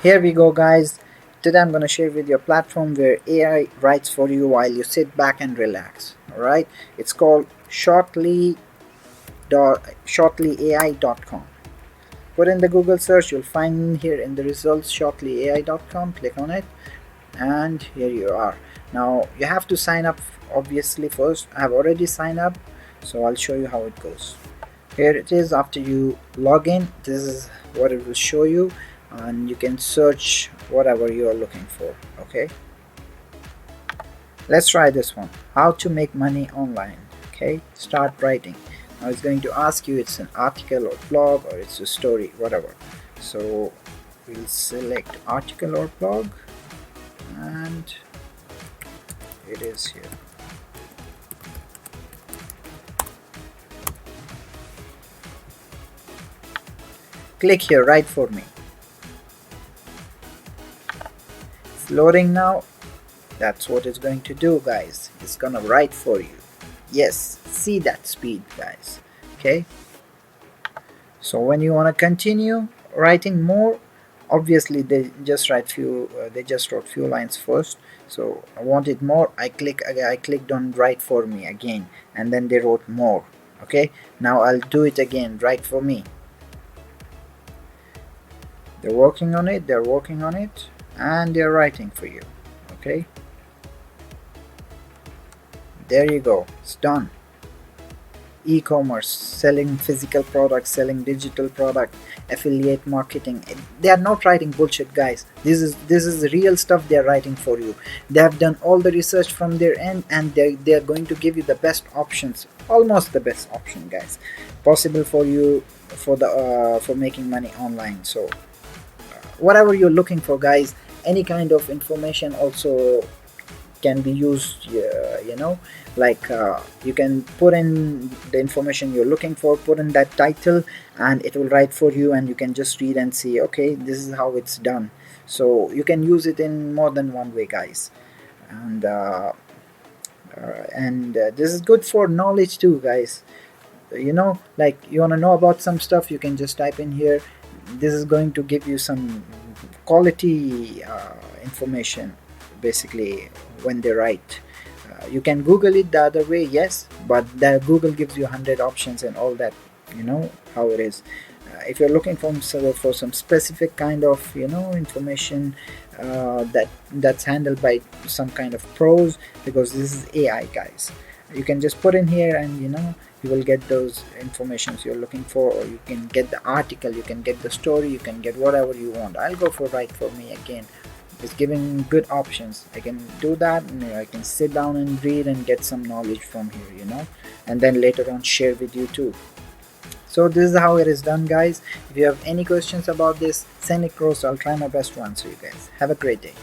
Here we go, guys. Today I'm going to share with you a platform where AI writes for you while you sit back and relax. Alright, it's called shortlyai.com. Put in the Google search, you'll find here in the results shortlyai.com. Click on it, and here you are. Now you have to sign up, obviously. First, I have already signed up, so I'll show you how it goes. Here it is. After you log in, this is what it will show you, and you can search whatever you are looking for. Okay, let's try this one: how to make money online. Okay, start writing. Now it's going to ask you it's an article or blog or it's a story, whatever. So we'll select article or blog, and it is here. Click here, write for me. It's loading now. That's what it's going to do, guys. It's gonna write for you. Yes, see that speed, guys. Okay, so when you want to continue writing more, obviously they just wrote few lines first. So I wanted more. I clicked on write for me again, and then they wrote more. Okay, now I'll do it again, write for me. They're working on it, and they're writing for you. Okay, there you go, it's done. E-commerce, selling physical products, selling digital product, affiliate marketing. They are not writing bullshit, guys. This is real stuff they're writing for you. They have done all the research from their end, and they're going to give you the best options, almost the best option, guys, possible for you for making money online. So whatever you're looking for, guys, any kind of information also can be used. Like you can put in the information you're looking for, put in that title, and it will write for you, and you can just read and see, okay, this is how it's done. So you can use it in more than one way, guys. And this is good for knowledge too, guys. Like you want to know about some stuff, you can just type in here. This is going to give you some quality information, basically, when they write. You can Google it the other way, yes, but the Google gives you 100 options and all that. You know how it is. If you're looking for some specific kind of information that's handled by some kind of pros, because this is AI, guys, you can just put in here, and you will get those informations you're looking for, or you can get the article, you can get the story, you can get whatever you want. I'll go for write for me again. It's giving good options. I can do that, and I can sit down and read and get some knowledge from here, and then later on share with you too. So this is how it is done, guys. If you have any questions about this, send it across. I'll try my best to answer you guys. Have a great day.